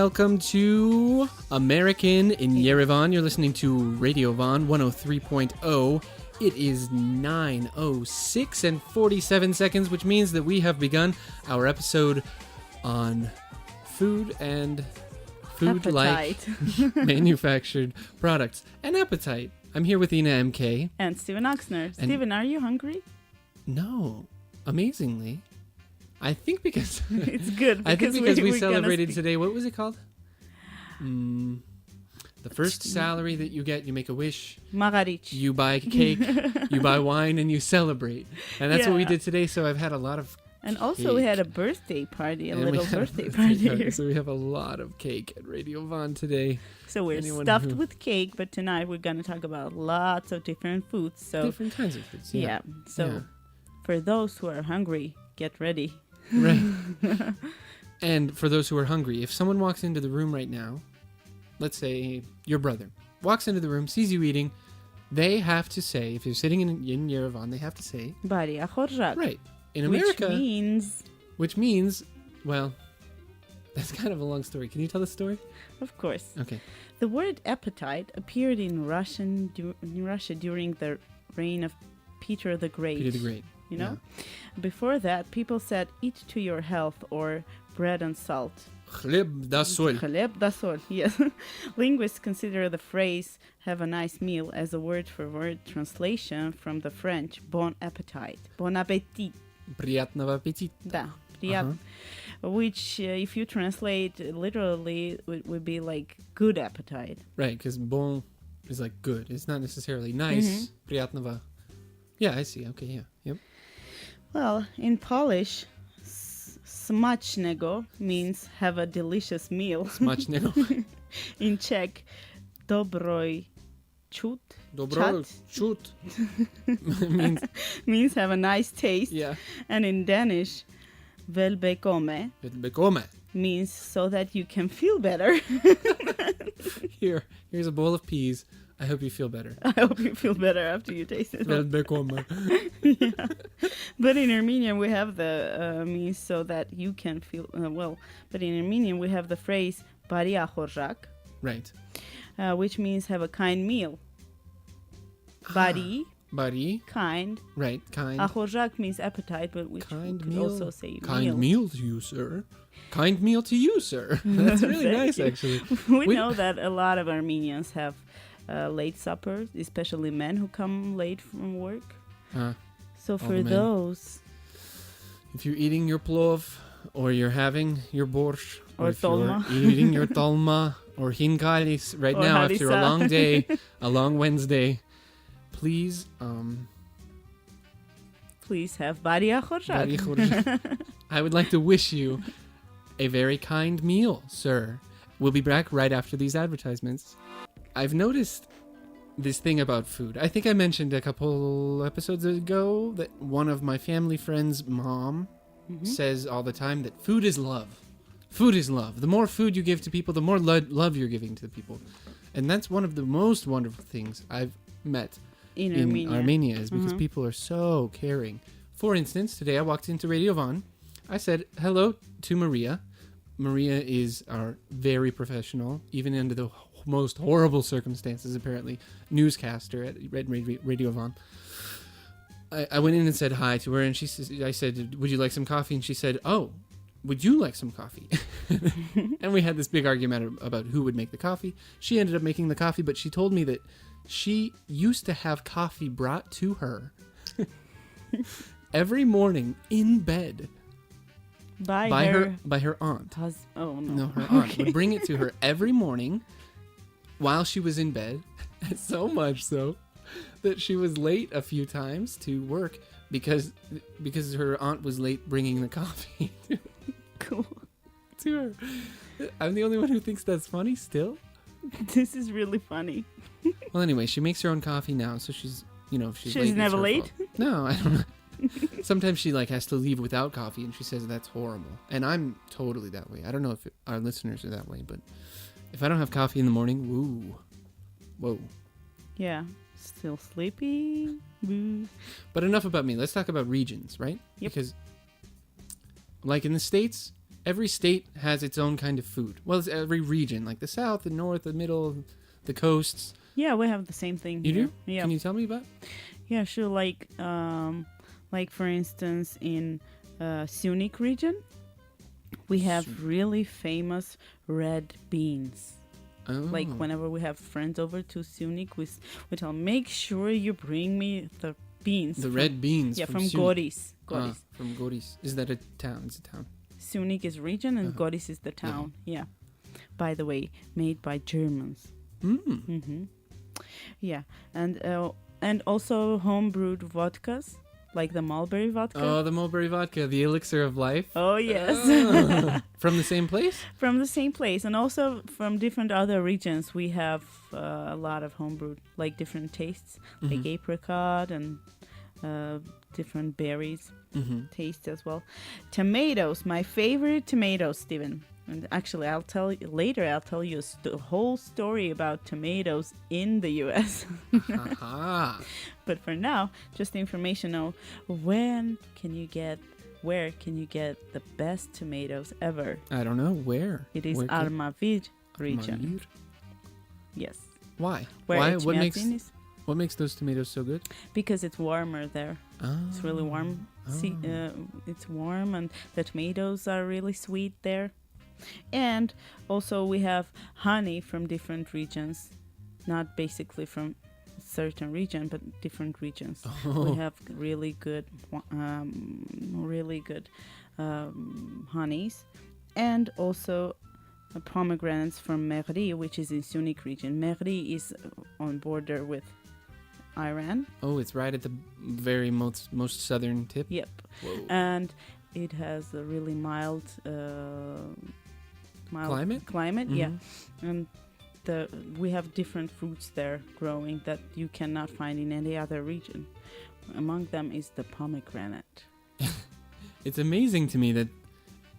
welcome to American in Yerevan. You're listening to Radio Von 103.0. It is 9:06 and 47 seconds, which means that we have begun our episode on food and food-like manufactured products and appetite. I'm here with Ina MK. And Steven Oxner. Steven, are you hungry? No, amazingly. I think because it's good. I think because we celebrated today. What was it called? The first salary that you get, you make a wish. Magaric. You buy cake, you buy wine, and you celebrate. And that's what we did today. So I've had a lot of And cake. also we had a birthday party, a little birthday party. So we have a lot of cake at Radio Von today. So we're stuffed with cake, but tonight we're going to talk about lots of different foods. So different kinds of foods. Yeah. So for those who are hungry, get ready. Right. And for those who are hungry, if someone walks into the room right now, let's say your brother walks into the room, sees you eating, they have to say, if you're sitting in Yerevan, they have to say, Bari ahorjak. Right. In America. Which means, well, that's kind of a long story. Can you tell the story? Of course. Okay. The word appetite appeared in Russia during the reign of Peter the Great. Peter the Great. You know? Yeah. Before that, people said, eat to your health, or bread and salt. Chleb da sol. Chleb da sol, yes. Linguists consider the phrase, have a nice meal, as a word-for-word translation from the French, bon appétit. Bon appétit. Приятного аппетита. Да, приятно. Which, if you translate literally, would be like good appetite. Right, because bon is like good. It's not necessarily nice. Приятного. Yeah, I see. Okay, yeah. Yep. Well, in Polish, smacznego means have a delicious meal. Smacznego. In Czech, dobroj chut. Dobroj chut means have a nice taste. Yeah. And in Danish, velbekomme means so that you can feel better. Here's a bowl of peas. I hope you feel better. I hope you feel better after you taste it. Velbekomme. Yeah. But in Armenian, we have the means so that you can feel But in Armenian, we have the phrase bari ahorjak. Right. Which means have a kind meal. Bari. Kind. Right, kind. Ahorjak means appetite, but we could also say kind meal to you, sir. Kind meal to you, sir. That's really nice, actually. We know that a lot of Armenians have late suppers, especially men who come late from work. So for those... If you're eating your plov, or you're having your borscht, or tolma. You're eating your tolma, or hinkalis right now after a long day, a long Wednesday, please have bari ahorjak. I would like to wish you a very kind meal, sir. We'll be back right after these advertisements. I've noticed this thing about food. I think I mentioned a couple episodes ago that one of my family friends' mom says all the time that food is love. Food is love. The more food you give to people, the more love you're giving to the people. And that's one of the most wonderful things I've met in Armenia is because people are so caring. For instance, today I walked into Radio Von. I said hello to Maria. Maria is our very professional, even under the most horrible circumstances, apparently, newscaster at Radio Von. I went in and said hi to her, and I said, would you like some coffee? And she said, oh, would you like some coffee? And we had this big argument about who would make the coffee. She ended up making the coffee, but she told me that she used to have coffee brought to her every morning in bed by her aunt. No, her aunt would bring it to her every morning while she was in bed, so much so that she was late a few times to work because her aunt was late bringing the coffee to her. I'm the only one who thinks that's funny still. This is really funny. Well, anyway, she makes her own coffee now, so she's she's never late. No, I don't know. Sometimes she has to leave without coffee, and she says that's horrible. And I'm totally that way. I don't know if our listeners are that way, but if I don't have coffee in the morning, whoa. Yeah, still sleepy. Woo. But enough about me. Let's talk about regions, right? Yep. Because, like in the States, every state has its own kind of food. Well, it's every region, like the south, the north, the middle, the coasts. Yeah, we have the same thing. You here. do? Yeah. Can you tell me about? Yeah, sure. Like for instance, in Sunik region, we have really famous red beans. Oh. Like whenever we have friends over to Sunik, we tell make sure you bring me the beans. The red beans. Yeah, from Sunik. Goris. From Goris. Is that a town? It's a town. Sunik is region and Goris is the town. Yeah. By the way, made by Germans. Yeah, and also homebrewed vodkas, like the mulberry vodka. Oh, the mulberry vodka, the elixir of life. Oh yes. From the same place? From the same place, and also from different other regions. We have a lot of homebrewed, like different tastes, like apricot and different berries taste as well. Tomatoes, my favorite tomatoes, Steven. And actually, I'll tell you later. I'll tell you a whole story about tomatoes in the U.S. But for now, just information on where can you get the best tomatoes ever? I don't know where. It is Armavir region. Yes. Why? Where Why? is? What makes those tomatoes so good? Because it's warmer there. It's really warm. It's warm, and the tomatoes are really sweet there. And also we have honey from different regions, not basically from certain region, but different regions. We have really good honeys, and also pomegranates from Merli, which is in Sunik region. Merli is on border with Iran. Oh, it's right at the very most southern tip. Yep. Whoa. And it has a really mild climate. Yeah, and we have different fruits there growing that you cannot find in any other region. Among them is the pomegranate. It's amazing to me that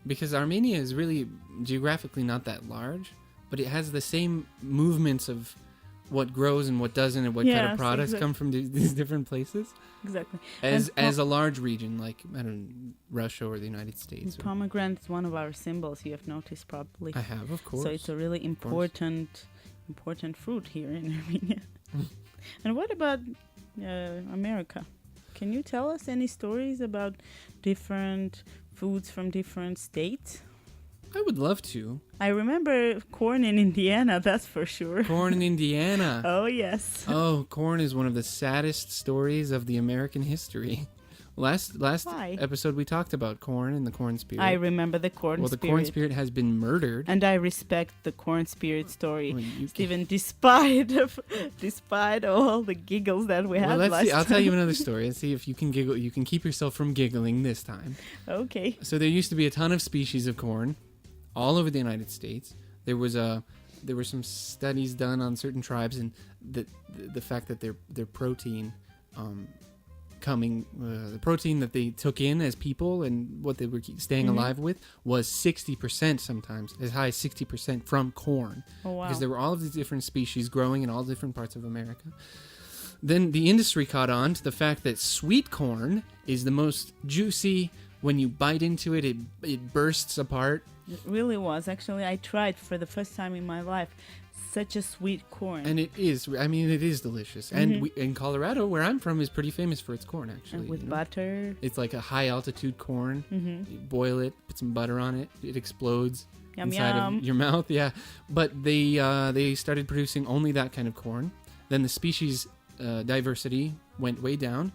because Armenia is really geographically not that large, but it has the same movements of what grows and what doesn't, and what kind of products come from these different places. Exactly. As a large region, like, I don't know, Russia or the United States. Pomegranate is one of our symbols, you have noticed probably. I have, of course. So it's a really important fruit here in Armenia. And what about America? Can you tell us any stories about different foods from different states? I would love to. I remember corn in Indiana, that's for sure. Corn in Indiana. Oh, yes. Oh, corn is one of the saddest stories of the American history. Last episode we talked about corn and the corn spirit. I remember the corn spirit. Well, the corn spirit has been murdered. And I respect the corn spirit story. Even despite all the giggles that we had last time. I'll tell you another story and see if you can giggle. You can keep yourself from giggling this time. Okay. So there used to be a ton of species of corn all over the United States. There were some studies done on certain tribes, and the fact that their protein, the protein that they took in as people and what they were staying alive with was 60%, sometimes as high as 60% from corn. Oh, wow. Because there were all of these different species growing in all different parts of America. Then the industry caught on to the fact that sweet corn is the most juicy. When you bite into it, it bursts apart. It really was. Actually, I tried for the first time in my life such a sweet corn. And it is. I mean, it is delicious. And in Colorado, where I'm from, is pretty famous for its corn, actually. And with butter. It's like a high-altitude corn. You boil it, put some butter on it. It explodes inside of your mouth. Yeah. But they started producing only that kind of corn. Then the species diversity went way down.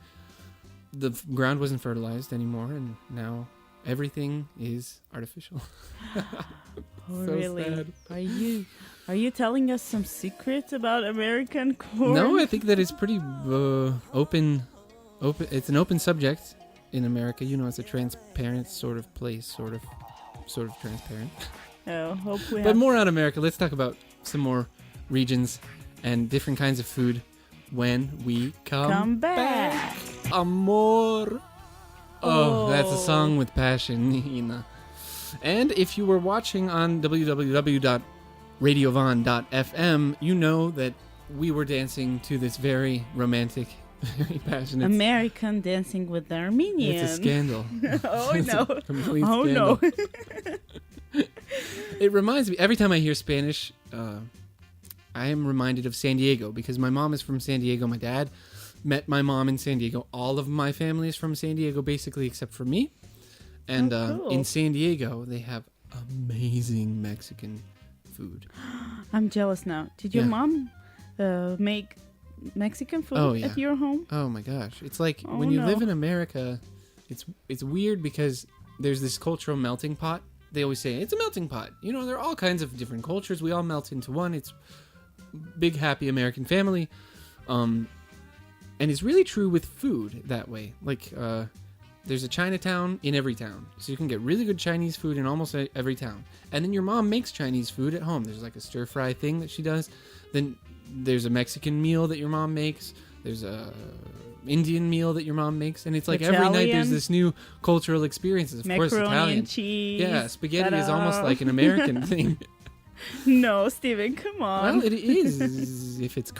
The ground wasn't fertilized anymore, and now everything is artificial. Oh, so really? Sad. Are you telling us some secrets about American corn? No, I think that it's pretty open. It's an open subject in America. You know, it's a transparent sort of place, sort of transparent. Oh, hope we. But more on America. Let's talk about some more regions and different kinds of food when we come back. Amor. Oh, that's a song with passion, Nina. And if you were watching on www.radiovan.fm, you know that we were dancing to this very romantic Very passionate. American dancing with the Armenian. It's a scandal. Oh It's no. a complete Oh scandal. no. It reminds me, every time I hear Spanish, I am reminded of San Diego because my mom is from San Diego. My dad met my mom in San Diego. All of my family is from San Diego, basically, except for me. And cool. in San Diego, they have amazing Mexican food. I'm jealous now. Did your Yeah. mom make Mexican food Oh, yeah. at your home? Oh my gosh. It's like Oh, when you no. live in America, it's weird because there's this cultural melting pot. They always say, it's a melting pot. You know, there are all kinds of different cultures. We all melt into one. It's big, happy American family. And it's really true with food that way. Like, there's a Chinatown in every town. So you can get really good Chinese food in almost every town. And then your mom makes Chinese food at home. There's like a stir-fry thing that she does. Then there's a Mexican meal that your mom makes. There's a Indian meal that your mom makes. And it's like every night there's Italian. this new cultural experiences. Of course, Macaroni Italian. and cheese. Yeah, spaghetti is Ta-da. almost like an American thing. No, Steven, come on. Well, it is if it's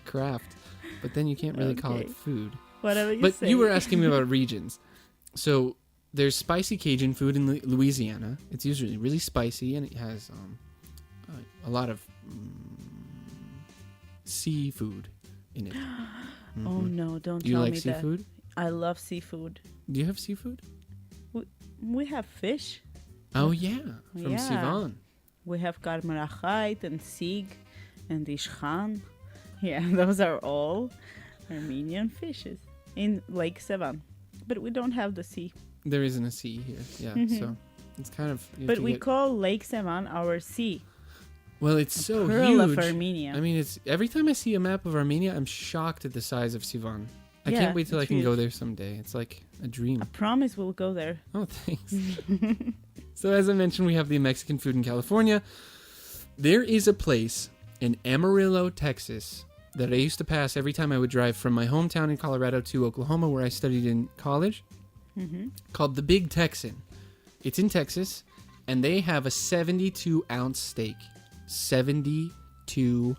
craft. But then you can't really call it Okay. food. Whatever you But say. you were asking me about regions. So there's spicy Cajun food in Louisiana. It's usually really spicy, and it has a lot of seafood in it. Oh Mhm. no, don't Do you tell like me seafood? that. I love seafood. Do you have seafood? We have fish. Oh yeah, from Yeah. Sivan. We have karmarachait and sig and ishchan. Yeah, those are all Armenian fishes in Lake Sevan. But we don't have the sea. There isn't a sea here. Yeah, Mhm. so it's kind of. you have But to we get- call Lake Sevan our sea. Well, it's so Pearl of huge. Armenia. I mean, it's every time I see a map of Armenia, I'm shocked at the size of Sivan. I Yeah, can't wait till I it's can go huge. there someday. It's like a dream. I promise we'll go there. Oh, thanks. So as I mentioned, we have the Mexican food in California. There is a place in Amarillo, Texas, that I used to pass every time I would drive from my hometown in Colorado to Oklahoma, where I studied in college, Mm-hmm. called the Big Texan. It's in Texas, and they have a 72-ounce steak. 72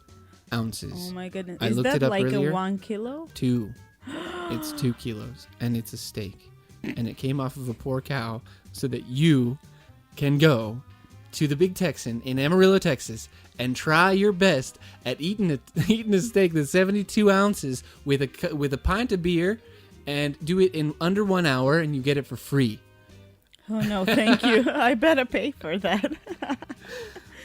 ounces. Oh my goodness. I Is looked that it up like earlier. a 1 kilo? 2. It's 2 kilos, and it's a steak. And it came off of a poor cow so that you can go to the Big Texan in Amarillo, Texas, and try your best at eating a steak that's 72 ounces with a pint of beer, and do it in under 1 hour, and you get it for free. Oh no, thank you. I better pay for that.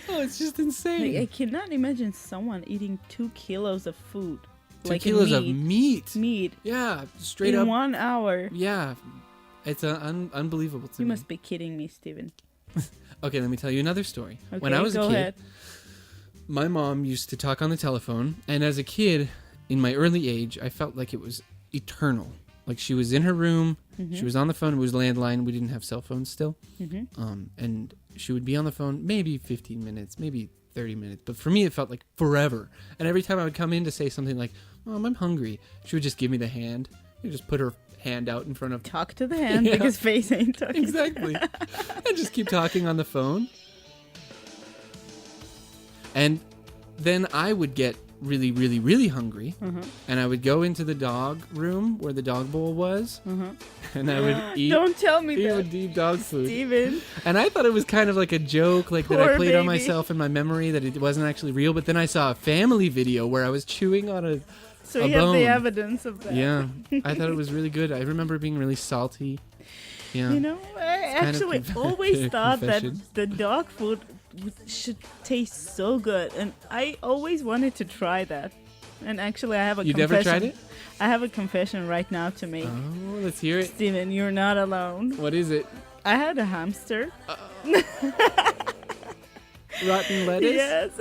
Oh, it's just insane. I cannot imagine someone eating 2 kilos of food. 2 like kilos of meat. meat. Yeah, straight in up. 1 hour. Yeah, it's unbelievable to You me. must be kidding me, Steven. Okay, let me tell you another story. Okay, When I was a go kid, ahead. my mom used to talk on the telephone, and as a kid, in my early age, I felt like it was eternal. Like she was in her room, Mm-hmm. she was on the phone, it was landline, we didn't have cell phones still, Mm-hmm. and she would be on the phone maybe 15 minutes, maybe 30 minutes, but for me it felt like forever. And every time I would come in to say something like, Mom, I'm hungry, she would just give me the hand. She would just put her hand out in front of Talk to the hand Yeah. because face ain't talking. exactly. And just keep talking on the phone. And then I would get really, really, really hungry. And I would go into the dog room where the dog bowl was. And I would eat. Don't tell me Eat that, would eat dog food. Steven. And I thought it was kind of like a joke, like that I Poor played on baby. myself in my memory, that it wasn't actually real. But then I saw a family video where I was chewing on a So a you have bone. the evidence of that. Yeah. I thought it was really good. I remember it being really salty. Yeah. You know, I kind of actually always thought confession. that the dog food should taste so good, and I always wanted to try that. And actually, I have a You confession. never tried it? I have a confession right now to make. Oh, let's hear it. Steven, you're not alone. What is it? I had a hamster. Rotten lettuce? Yes,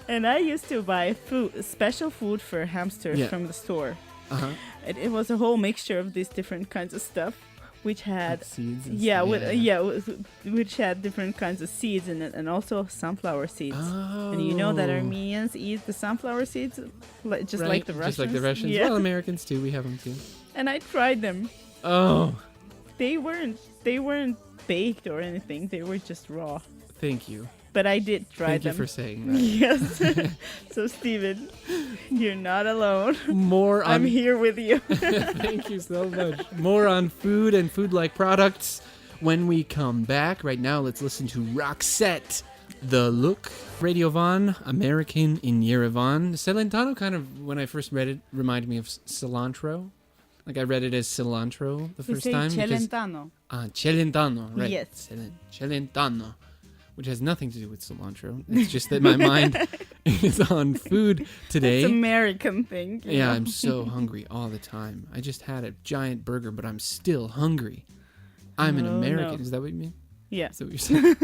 and I used to buy special food for hamsters Yeah. from the store. Uh-huh. It was a whole mixture of these different kinds of stuff, which had Seeds and yeah, stuff. which had different kinds of seeds in it, and also sunflower seeds. Oh. And you know that Armenians eat the sunflower seeds just Right, like the Russians. Just like the Russians. Yeah. Well, Americans too. We have them too. And I tried them. Oh, They weren't baked or anything. They were just raw. thank you. but I did try Thank them. you for saying that. Yes. So, Steven, you're not alone. More on... I'm here with you. Thank you so much. More on food and food-like products when we come back. Right now, let's listen to Roxette, The Look. Radio Van, American in Yerevan. Celentano kind of, when I first read it, reminded me of cilantro. Like I read it as cilantro the first time. Celentano. Celentano, right. Yes. Celentano, which has nothing to do with cilantro. It's just that my mind is on food today. It's an American thing. you Yeah, know? I'm so hungry all the time. I just had a giant burger, but I'm still hungry. I'm an Oh, American. no. Is that what you mean? Yeah. Is that what you're saying?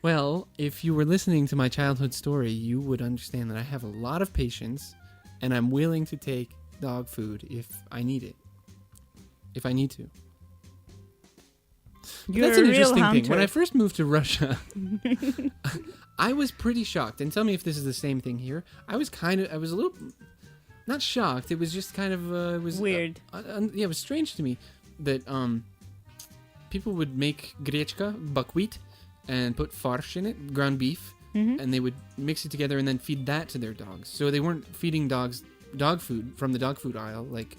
Well, if you were listening to my childhood story, you would understand that I have a lot of patience, and I'm willing to take dog food if I need it. If I need to. But You're that's an a real interesting hunter. thing. When I first moved to Russia, I was pretty shocked. And tell me if this is the same thing here. I was a little, not shocked. It was just kind of, it was Weird. Yeah, it was strange to me that people would make grechka, buckwheat, and put farsh in it, ground beef, and they would mix it together and then feed that to their dogs. So they weren't feeding dogs dog food from the dog food aisle, like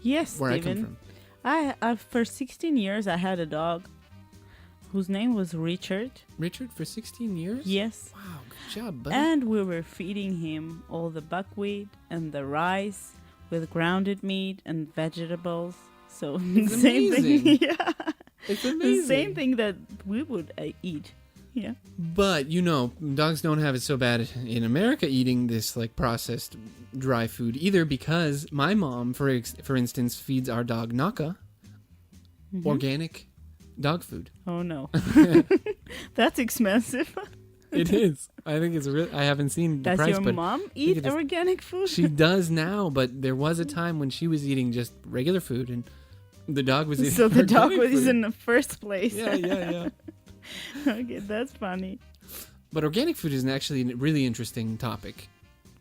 Yes, where Steven. I come from. I for 16 years I had a dog whose name was Richard. Richard, for 16 years? Yes. Wow, good job, buddy. And we were feeding him all the buckwheat and the rice with grounded meat and vegetables. So It's the same amazing. thing. Yeah. It's amazing. The same thing that we would eat. Yeah. But, you know, dogs don't have it so bad in America eating this, like, processed dry food either, because my mom, for instance, feeds our dog Naka organic dog food. Oh, no. That's expensive. It is. I think it's real. I haven't seen the Does price, your but mom it eat is- organic food? she does now, but there was a time when she was eating just regular food and the dog was eating So the dog organic was food. in the first place. Yeah. Okay, that's funny. But organic food is actually a really interesting topic.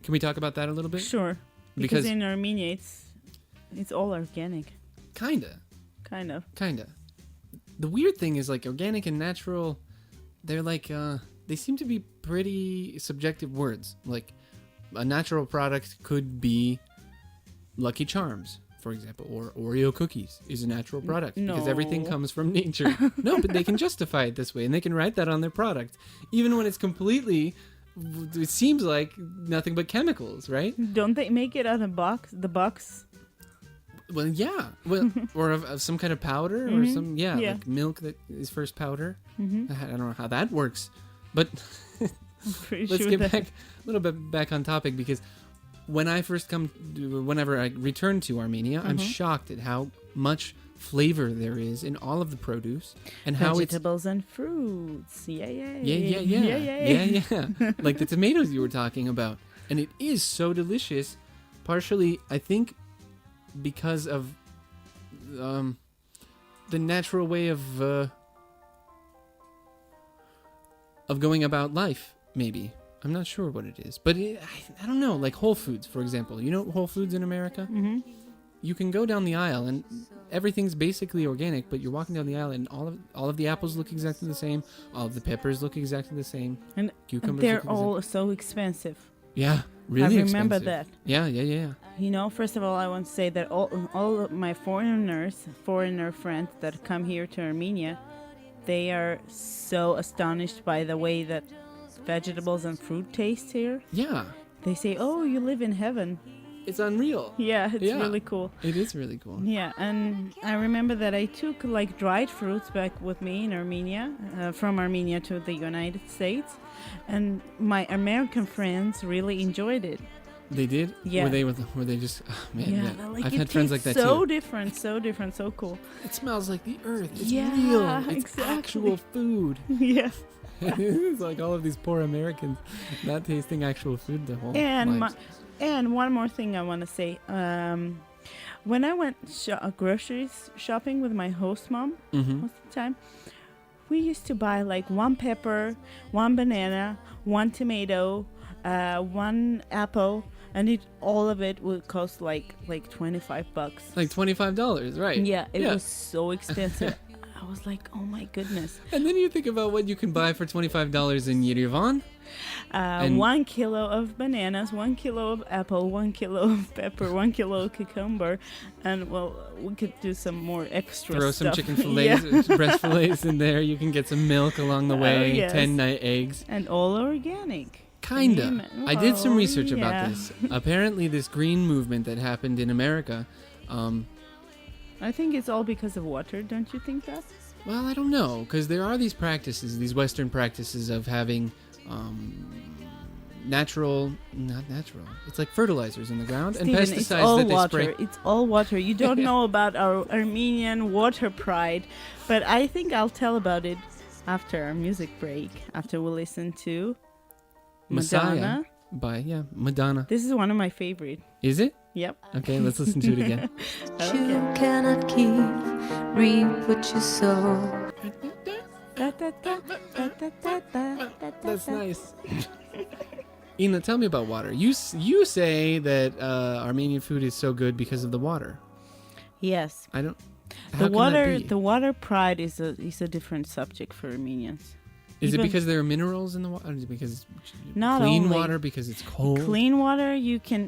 Can we talk about that a little bit? Sure. Because in Armenia, it's all organic. Kinda. Kind of. The weird thing is, like, organic and natural, they're like, they seem to be pretty subjective words. Like, a natural product could be Lucky Charms, for example, or Oreo cookies is a natural product because everything No. comes from nature. No, but they can justify it this way, and they can write that on their product, even when it's completely, it seems like nothing but chemicals, right? Don't they make it out of the box? Well, yeah. Well, or of some kind of powder or some, Yeah. like milk that is first powder. Mm-hmm. I don't know how that works, but I'm pretty let's sure get that. back a little bit back on topic, because whenever I return to Armenia, I'm shocked at how much flavor there is in all of the produce and how Vegetables and fruits. Yeah. Yeah. Like the tomatoes you were talking about, and it is so delicious. Partially, I think, because of the natural way of going about life. Maybe I'm not sure what it is, but I don't know. Like Whole Foods, for example. You know Whole Foods in America? Mm-hmm. You can go down the aisle and everything's basically organic, but you're walking down the aisle and all of the apples look exactly the same. All of the peppers look exactly the same. And cucumbers they're look exactly all so expensive. Yeah, really I remember expensive. that. Yeah. You know, first of all, I want to say that all of my foreigner friends that come here to Armenia, they are so astonished by the way that vegetables and fruit taste here. Yeah, They say, "Oh, you live in heaven." it's unreal. Yeah, it's Yeah. really cool. It is really cool. Yeah, and I remember that I took like dried fruits back with me in Armenia, from Armenia to the United States, and my American friends really enjoyed it. They did? Yeah. Were they just, oh man, Yeah, yeah. they're like, I've it had friends like tastes that so too. different, so cool. It smells like the earth. It's Yeah, real. It's exactly. actual food. Yeah. It's like all of these poor Americans not tasting actual food the whole lives. And one more thing I want to say. When I went groceries shopping with my host mom most of the time, we used to buy like one pepper, one banana, one tomato, one apple, and all of it would cost like $25. Like $25, right? Yeah, it was so expensive. I was like, oh my goodness. And then you think about what you can buy for $25 in Yerevan. 1 kilo of bananas, 1 kilo of apple, 1 kilo of pepper, 1 kilo of cucumber, and well, we could do some more extra Throw stuff. some chicken fillets, breast fillets in there. You can get some milk along the way, yes. 10 eggs. And all organic. Kinda. I did some research yeah. about this. Apparently, this green movement that happened in America, I think it's all because of water, don't you think that? well, I don't know, because there are these practices, these Western practices of having not natural, it's like fertilizers in the ground Steven, and pesticides it's all that they water. spray. It's all water. You don't know about our Armenian water pride, but I think I'll tell about it after our music break, after we listen to Messiah Madonna. Madonna. This is one of my favorite. Is it? Yep. Okay, let's listen to it again. You cannot keep, reap what you sow. That's nice. Ina, tell me about water. You say that Armenian food is so good because of the water. Yes. I don't. The water pride is a different subject for Armenians. Is it because there are minerals in the water? Is it because it's Not clean only water? Because it's cold? clean water,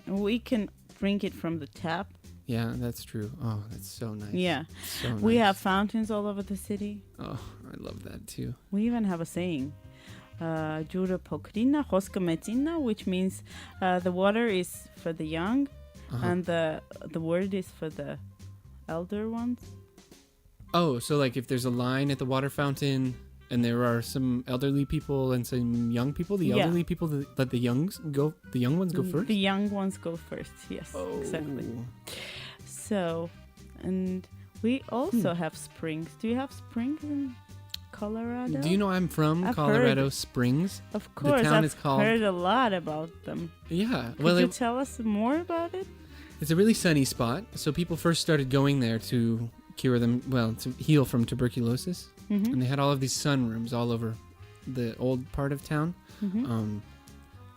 we can drink it from the tap. Yeah, that's true. Oh, that's so nice. Yeah. So nice. We have fountains all over the city. Oh, I love that too. We even have a saying, "Ջուրը փոքրինա, խոսքը մեծինա," which means the water is for the young, and the word is for the elder ones. Oh, so like if there's a line at the water fountain and there are some elderly people and some young people, the elderly people let the young ones go first? The young ones go first, yes, Oh. exactly. So, and we also have springs. Do you have springs in Colorado? Do you know I'm from I've Colorado heard. Springs? Of course, town I've is called- heard a lot about them. Yeah. Could you tell us more about it? It's a really sunny spot. So people first started going there to cure them, to heal from tuberculosis. Mm-hmm. And they had all of these sunrooms all over the old part of town. Mm-hmm.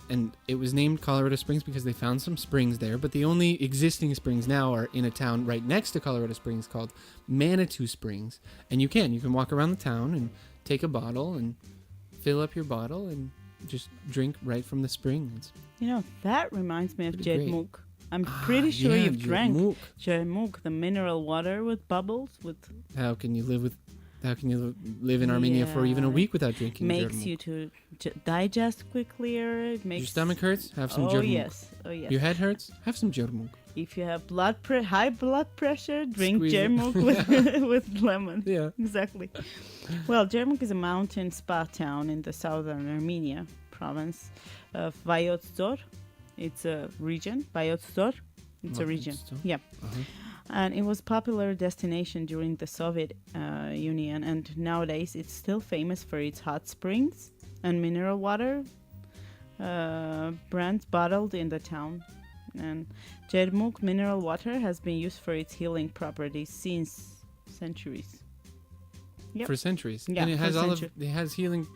And it was named Colorado Springs because they found some springs there. But the only existing springs now are in a town right next to Colorado Springs called Manitou Springs. And you can walk around the town and take a bottle and fill up your bottle and just drink right from the springs. You know, that reminds me of Pretty great. Jermuk. I'm pretty sure you've drank Jermuk. Jermuk, the mineral water with bubbles, How can you live in Armenia for even a Yeah. week without drinking makes Jermuk? you to digest quicker. It makes Your stomach hurts? Have some Oh Jermuk. yes, oh yes. Your head hurts? Have some Jermuk. If you have high blood pressure, drink Squeeze it. Jermuk with lemon. Yeah. Exactly. Well, Jermuk is a mountain spa town in the southern Armenia province of Vayots-Dzor. It's a region, Vayots-Dzor. It's a region. Vayots-Dzor? Yeah. Uh-huh. And it was popular destination during the Soviet Union, and nowadays it's still famous for its hot springs and mineral water brands bottled in the town. And Jermuk mineral water has been used for its healing properties since centuries. Yep. For centuries. Yeah, and it has for it has healing.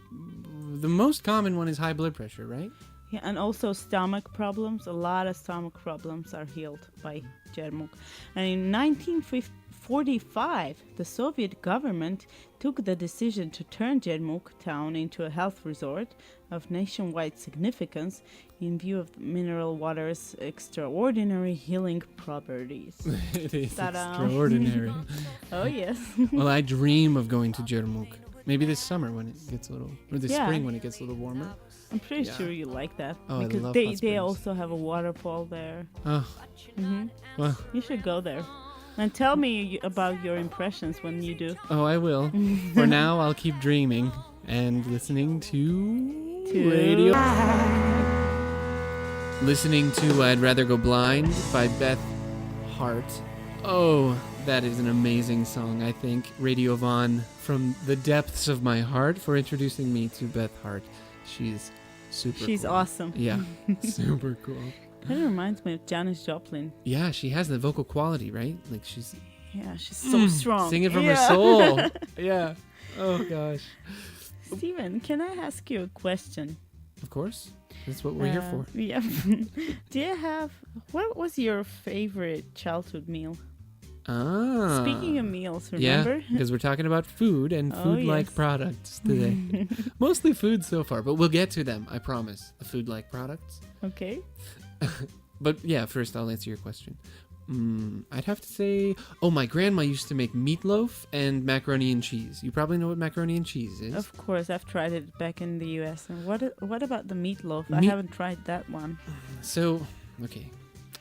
The most common one is high blood pressure, right? Yeah, and also stomach problems. A lot of stomach problems are healed by Jermuk. And in 1945, the Soviet government took the decision to turn Jermuk town into a health resort of nationwide significance in view of the mineral water's extraordinary healing properties. It is Ta-da. extraordinary. Oh, yes. Well, I dream of going to Jermuk. Maybe this summer when it gets a little, or this Yeah. spring when it gets a little warmer. I'm pretty Yeah. sure you like that. Oh, I because love hot they springs. also have a waterfall there. Oh, Hmm. well. You should go there. And tell me about your impressions when you do. Oh, I will. For now, I'll keep dreaming and listening to radio. Listening to I'd Rather Go Blind by Beth Hart. Oh, that is an amazing song, I think. Radio Von, from the depths of my heart, for introducing me to Beth Hart. She's super She's cool. awesome. Yeah, super cool. That reminds me of Janis Joplin. Yeah, she has the vocal quality, right? Like she's Yeah, she's so strong. singing from Yeah. her soul. Yeah. Oh, gosh. Steven, can I ask you a question? Of course. That's what we're here for. Yeah. What was your favorite childhood meal? Ah. Speaking of meals, Yeah, remember? because we're talking about food and Oh, food-like yes. products today. Mostly food so far, but we'll get to them, I promise. The food-like products. Okay. But yeah, first I'll answer your question. I'd have to say, my grandma used to make meatloaf and macaroni and cheese. You probably know what macaroni and cheese is. Of course, I've tried it back in the U.S. And what about the meatloaf? I Meat- haven't tried that one.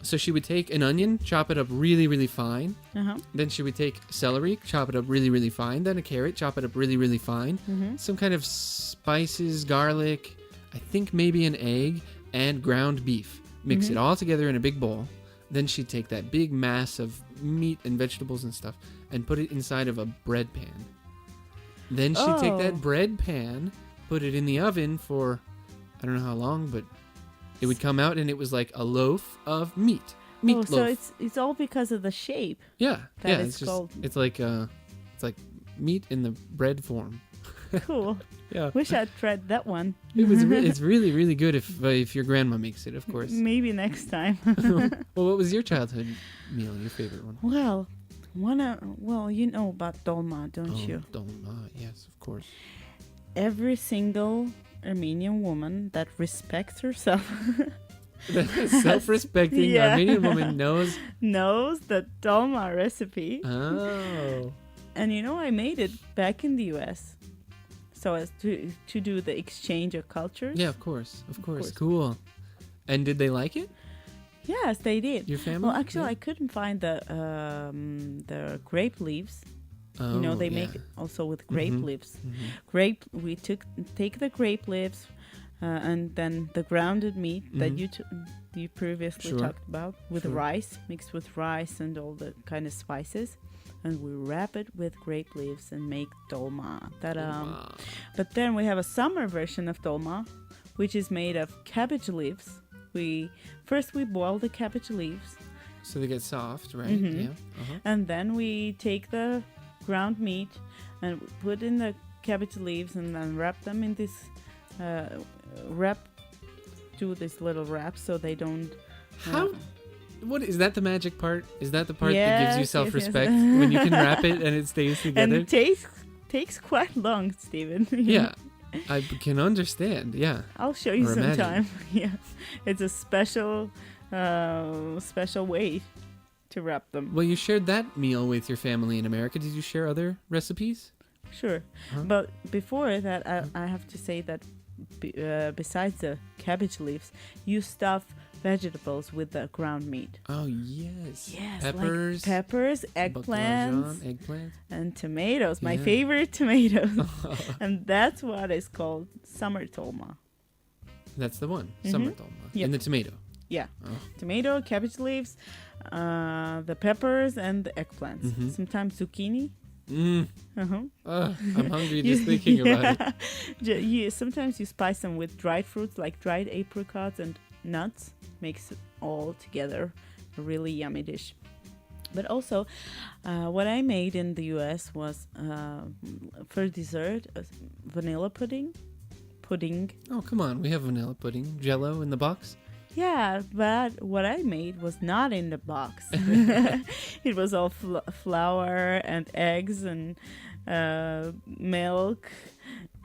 So she would take an onion, chop it up really, really fine. Uh-huh. Then she would take celery, chop it up really, really fine. Then a carrot, chop it up really, really fine. Mm-hmm. Some kind of spices, garlic, I think maybe an egg, and ground beef. Mix it all together in a big bowl. Then she'd take that big mass of meat and vegetables and stuff and put it inside of a bread pan. Then she'd take that bread pan, put it in the oven for, I don't know how long, but it would come out and it was like a loaf of meat. Meatloaf. So it's all because of the shape. Yeah, that it's it's called. It's like meat in the bread form. Cool. Yeah, Wish I'd tried that one. it's really, really good if your grandma makes it, of course. Maybe next time. Well, what was your childhood meal? Your favorite one? Well, you know about dolma, don't you? Dolma, yes, of course. Every single Armenian woman that respects herself Self-respecting Yeah. Armenian woman knows. knows the dolma recipe. Oh, And I made it back in the U.S. so as to do the exchange of cultures. yeah, of course. course. Cool. And did they like it? Yes, they did. Your family? Well, actually, Yeah. I couldn't find the grape leaves. Oh, They yeah. make it also with grape Mhm. leaves. Mhm. We take the grape leaves and then the grounded meat that you previously Sure. talked about with Sure. rice, mixed with rice and all the kind of spices. And we wrap it with grape leaves and make dolma. Wow. But then we have a summer version of dolma, which is made of cabbage leaves. First we boil the cabbage leaves, So they get soft, right? Mhm. Yeah. Uh-huh. and then we take the ground meat and put in the cabbage leaves and then wrap them in this do this little wrap so they don't. How? What is that? The magic part? Is that the part that gives you Yes, yes, self-respect yes. when you can wrap it and it stays And together? it takes quite long, Stephen. Yeah, I can understand. Yeah. I'll show you Or imagine. sometime. Yeah, it's a special way to wrap them. Well, you shared that meal with your family in America. Did you share other recipes? Sure, Huh? but before that, I have to say that besides the cabbage leaves, you stuff vegetables with the ground meat. Oh yes. Yes, Peppers. like peppers, baclajan, eggplants, eggplant. and tomatoes. My Yeah. favorite tomatoes, and that's what is called summer dolma. That's the one. Mhm. Summer dolma. Yep. And the tomato. Yeah, Oh. tomato, cabbage leaves, the peppers, and the eggplants. Mhm. Sometimes zucchini. Mm. Uh-huh. I'm hungry just thinking about it. Sometimes you spice them with dried fruits like dried apricots and nuts. Makes it all together a really yummy dish. But also, what I made in the U.S. was for dessert vanilla pudding. Oh, come on. We have vanilla pudding. Jello in the box. Yeah, but what I made was not in the box. It was all flour and eggs and milk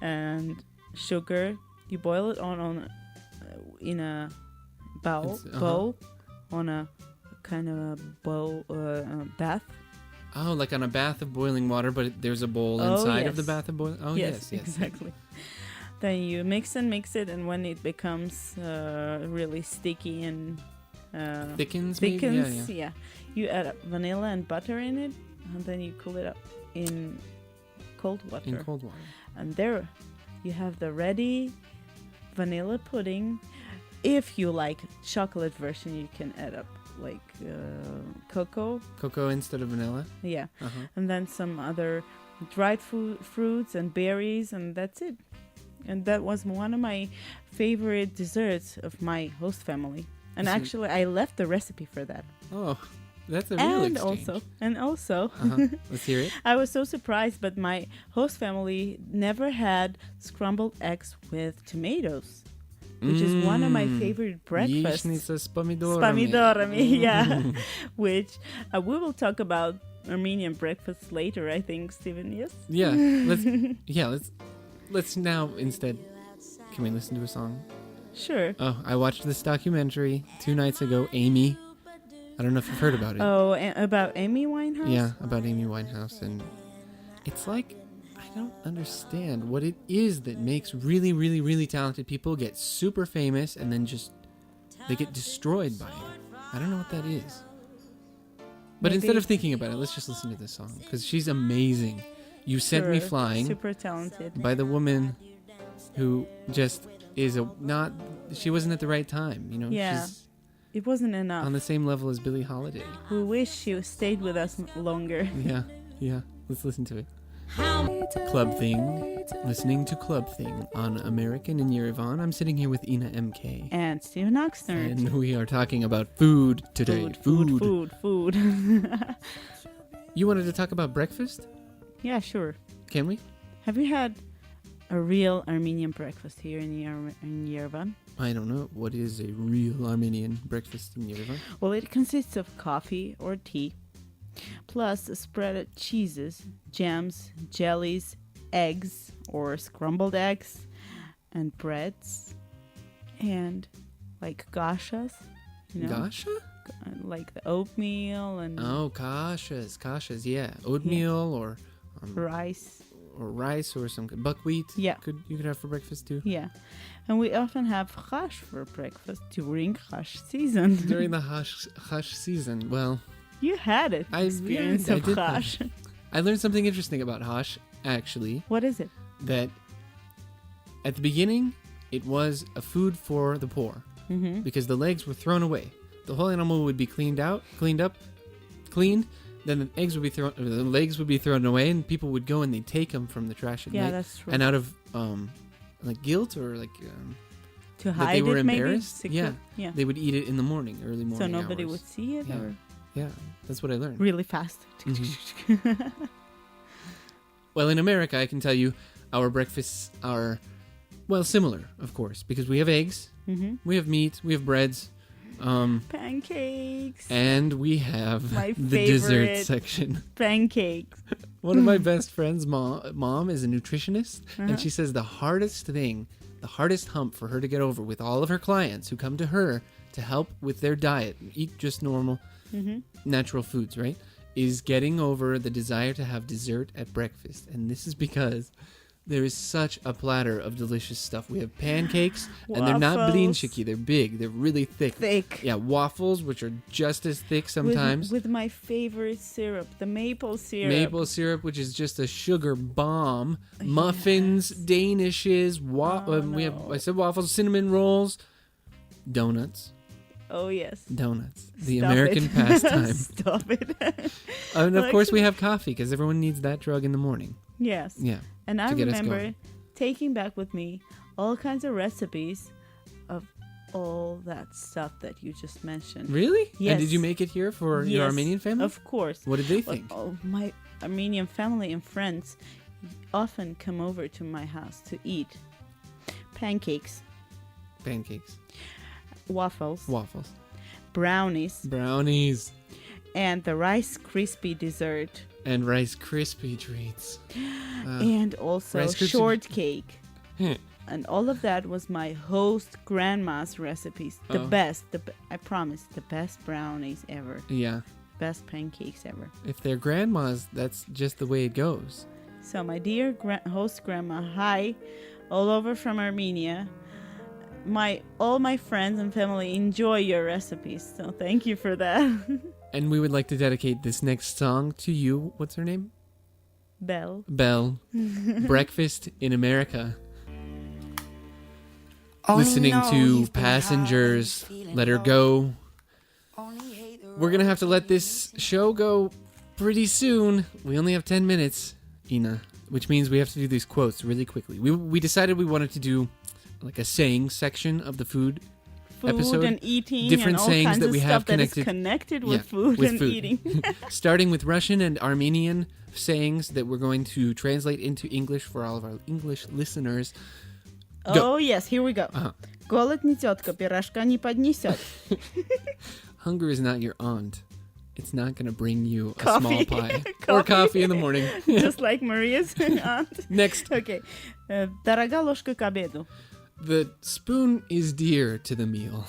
and sugar. You boil it in a bowl on a kind of a bowl bath. Oh, like on a bath of boiling water, but there's a bowl Oh, inside of the yes. bath of boiling. Oh, yes, yes. Exactly. Then you mix it, and when it becomes really sticky and Thickens, maybe? Yeah. you add vanilla and butter in it, and then you cool it up in cold water. In cold water. And there you have the ready vanilla pudding. If you like chocolate version, you can add up like cocoa. Cocoa instead of vanilla. Yeah. Uh-huh. And then some other dried fruits and berries, and that's it. And that was one of my favorite desserts of my host family. And Isn't- actually, I left the recipe for that. Oh, that's a real And exchange. also, Uh-huh. Let's hear it. I was so surprised, but my host family never had scrambled eggs with tomatoes. which is one of my favorite breakfasts. Яичница с помидорами. Spamidorami, yeah. Which we will talk about Armenian breakfast later, I think, Steven, yes? Let's now instead, can we listen to a song? Sure. Oh, I watched this documentary 2 nights ago, Amy. I don't know if you've heard about it. Oh, about Amy Winehouse? Yeah, about Amy Winehouse. And it's like, I don't understand what it is that makes really, really, really talented people get super famous and then just, they get destroyed by it. I don't know what that is. But Maybe. instead of thinking about it, let's just listen to this song, because she's amazing. You Sent Me Sure. Flying Super talented. by the woman who just is she wasn't at the right time, you know? Yeah. She's It wasn't enough. on the same level as Billie Holiday. We wish she stayed with us longer. Yeah. Let's listen to it. Club Thing. Listening to Club Thing on American in Yerevan. I'm sitting here with Ina MK. And Steven Oxnard. And we are talking about food today. Food. You wanted to talk about breakfast? Yeah, sure. Can we? Have you had a real Armenian breakfast here in Yerevan? I don't know. What is a real Armenian breakfast in Yerevan? Well, it consists of coffee or tea, plus spreaded cheeses, jams, jellies, eggs or scrambled eggs, and breads, and like gashas, Gasha? like the oatmeal and Oh, kashas, yeah. Oatmeal or rice. or rice or some buckwheat. Yeah. You could have for breakfast too. Yeah, and we often have chash for breakfast during chash season. During the hash season. Well, You had it. I Experience did of that. chash. I learned something interesting about hash, actually, What is it? that at the beginning it was a food for the poor Mm-hmm. because the legs were thrown away. The whole animal would be cleaned up, then the legs would be thrown away, and people would go and they'd take them from the trash at Yeah, night. that's true. And out of like guilt or like To that hide they were it, maybe. embarrassed, Secret? Yeah. they would eat it in the morning, early morning. So nobody hours. would see it, Yeah. or Yeah, that's what I learned. really fast. Mhm. Well, in America, I can tell you, our breakfasts are, well, similar, of course, because we have eggs, Mm-hmm. we have meat, we have breads, Pancakes. and we have My the dessert favorite. section. Pancakes. One of my best friends' mom is a nutritionist, Uh-huh. and she says the hardest hump for her to get over with all of her clients who come to her to help with their diet, eat just normal, Mm-hmm. natural foods, right, is getting over the desire to have dessert at breakfast. And this is because there is such a platter of delicious stuff. We have pancakes, and they're not Waffles. blinchiki, they're big, they're really thick. Thick. Yeah, waffles, which are just as thick sometimes. With my favorite syrup, the maple syrup. Maple syrup, which is just a sugar bomb. Muffins, Danishes, I said waffles, cinnamon rolls, donuts. Oh, yes. Donuts. The Stop American it. pastime. Stop it. And of Like- course we have coffee, because everyone needs that drug in the morning. Yes. Yeah. And I to get us remember going. taking back with me all kinds of recipes of all that stuff that you just mentioned. Really? Yes. And did you make it here for your Yes, Armenian family? Of course. What did they Well, think? my Armenian family and friends often come over to my house to eat pancakes, Pancakes. waffles, Waffles. brownies, Brownies. and the Rice Krispie dessert, And Rice Krispie treats. and also Rice Krispie- shortcake. Hmm. And all of that was my host grandma's recipes. The Oh. best, I promise, the best brownies ever. Yeah. Best pancakes ever. If they're grandmas, that's just the way it goes. So my dear host grandma, hi, all over from Armenia. All my friends and family enjoy your recipes, so thank you for that. And we would like to dedicate this next song to you. What's her name? Belle. Belle. Breakfast in America. Listening to Passengers, Let Her Go. We're going to have to let this show go pretty soon. We only have 10 minutes, Ina, which means we have to do these quotes really quickly. We decided we wanted to do like a saying section of the food episode. And eating Different and all sayings kinds that of we stuff have that is connected- connected with Yeah, food with and food. eating. Starting with Russian and Armenian sayings that we're going to translate into English for all of our English listeners. Go. Oh, yes, here we go. Uh-huh. Голод не тетка, пирожка не поднесет. Hunger is not your aunt. It's not going to bring you a Coffee. small pie. Or coffee in the morning. Just like Maria's aunt. Next. Okay. Дорога ложка к обеду. The spoon is dear to the meal.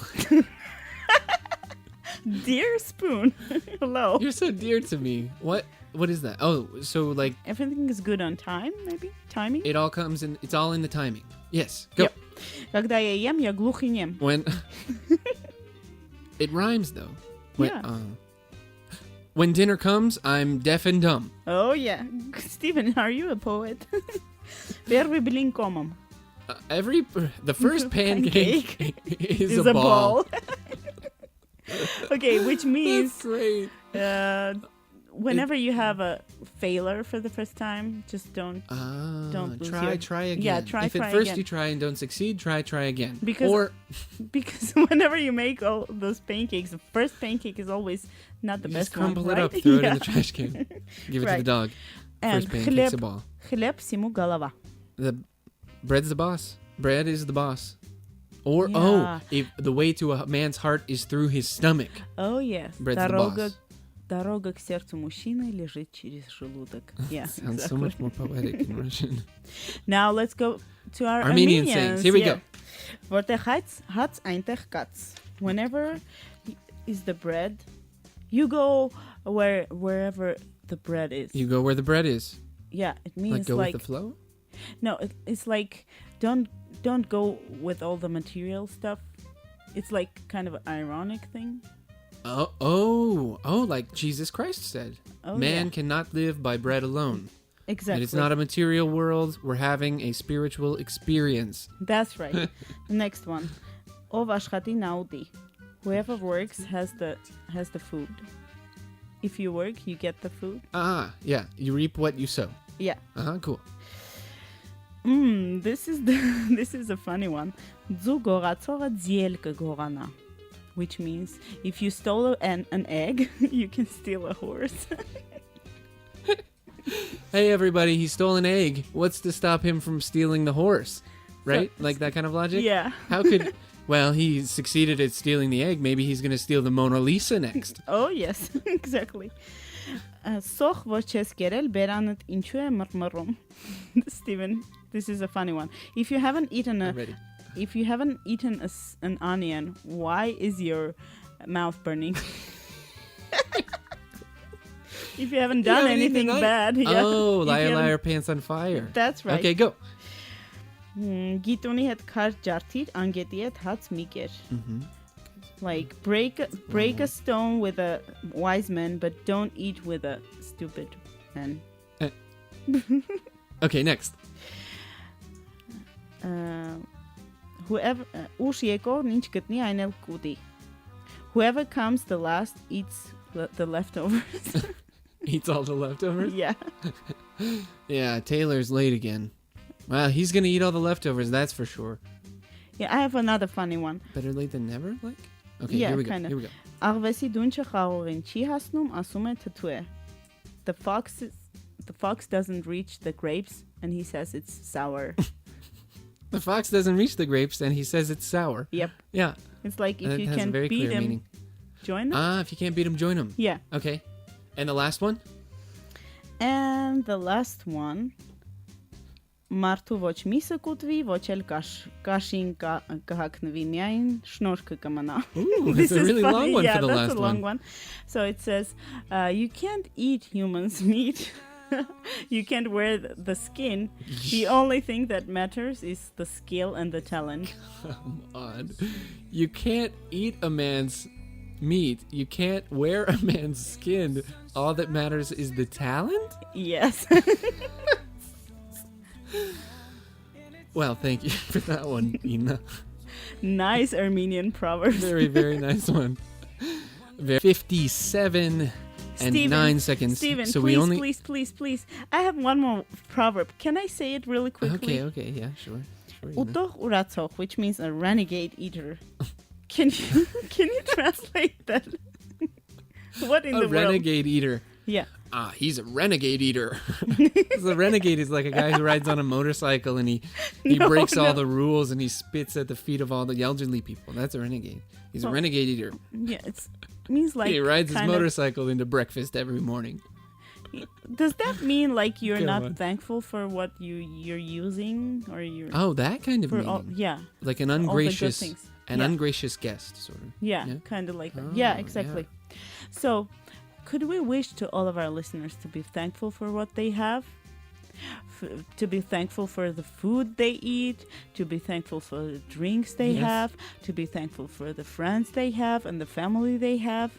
Dear spoon. Hello. You're so dear to me. What is that? Oh, so like Everything is good on time, maybe? Timing? it all comes in, it's all in the timing. Yes. Go. Yep. Когда я ем, я глух и нем. When it rhymes though. Yeah. When dinner comes, I'm deaf and dumb. Oh, yeah. Steven, are you a poet? Первый блин комом. The first pancake is a ball. Okay, which means That's great. whenever you have a failure for the first time, just don't lose try again. Yeah, try If at again. first you try and don't succeed, try again. Because whenever you make all those pancakes, the first pancake is always not the you best just crumble one, it right? up, throw it Yeah. in the trash can, give it to Right. the dog. And First pancake's a ball. хлеб всему голова. The bread's the boss. Bread is the boss. Or Yeah. if the way to a man's heart is through his stomach. Oh, yes. Bread's the boss. Дорога к сердцу мужчины лежит через желудок. Yeah, Sounds so exactly. much more poetic in Russian. Now let's go to our Armenian Armenians. sayings. Here we go. Որտեղ հաց այնտեղ կաց. Whenever is the bread, you go wherever the bread is. You go where the bread is. Yeah, it Like means go like with the flow? no, it's like don't go with all the material stuff. It's like kind of an ironic thing. Like Jesus Christ said. Oh, Man yeah. cannot live by bread alone. Exactly. And it's not a material world. We're having a spiritual experience. That's right. The next one. Ով աշխատի նաուտի. Whoever works has the food. If you work, you get the food. Yeah. You reap what you sow. Yeah. Cool. This is a funny one. Ձու գողացողը ձիել կգողանա. Which means if you stole an egg, you can steal a horse. Hey everybody, he stole an egg. What's to stop him from stealing the horse? Right? Like that kind of logic? Yeah. How could... Well, he succeeded at stealing the egg. Maybe he's going to steal the Mona Lisa next. Oh, yes. Exactly. Սոխ ոչ ես կերել, բերանդ ինչու է մռմռում. Steven, this is a funny one. If you haven't eaten I'm ready. an onion, why is your mouth burning? If you haven't done anything bad. Yeah. Oh, If liar, you haven't- liar, pants on fire. That's right. Okay, go. Գիտունի հետ քար ջարդիր, անգետի հետ հաց մի կեր. Mm-hmm. Like break a stone with a wise man, but don't eat with a stupid man. Okay, next. Whoever ուշ եկողն ինչ գտնի այն էլ կուտի. Whoever comes the last eats the leftovers. Eats all the leftovers? Yeah. Yeah, Taylor's late again. Well, he's going to eat all the leftovers, that's for sure. Yeah, I have another funny one. Better late than never, like? Okay, Yeah, here we go. kinda. Here we go. Աղվեսի դունչը խաղողին չի հասնում, ասում է թթու է. The fox doesn't reach the grapes and he says it's sour. The fox doesn't reach the grapes and he says it's sour. Yep. Yeah. It's like if That you has a can very beat clear him, meaning. join them. If you can't beat him, join him. Yeah. Okay. And the last one? And the last one. Մարդու ոչ միսը կուտվի, ոչ էլ կաշին կհակնվի, միայն շնորհքը կմնա. Ooh, This it's a is really funny. long one Yeah, for the that's last a long one. So it says, you can't eat humans' meat. You can't wear the skin. The only thing that matters is the skill and the talent. Come on. You can't eat a man's meat. You can't wear a man's skin. All that matters is the talent? Yes. Well, thank you for that one, Ina. Nice Armenian proverbs. Very, very nice one. 57 and Steven, 9 seconds. Steven, so please, we only... please. I have one more proverb. Can I say it really quickly? Okay, yeah, sure. Ina. Utող ուրացող, which means a renegade eater. Can you translate that? What in A the renegade eater. world? Yeah. he's a renegade eater. The renegade is like a guy who rides on a motorcycle and he breaks all the rules and he spits at the feet of all the elderly people. That's a renegade. He's a renegade eater. Yeah, it means like he rides his motorcycle into breakfast every morning. Does that mean like you're Go not on. thankful for what you're using or you're That kind of meaning. yeah, like an all the good ungracious things. ungracious guest, sort of. Yeah, kind of like that. Oh, Yeah, exactly. So, could we wish to all of our listeners to be thankful for what they have? To be thankful for the food they eat, to be thankful for the drinks they have, to be thankful for the friends they have and the family they have,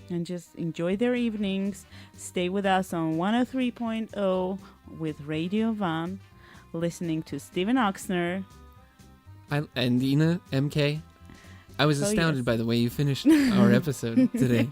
and just enjoy their evenings. Stay with us on 103.0 with Radio Van, listening to Steven Oxner. And Ina MK. I was astounded yes. by the way you finished our episode today.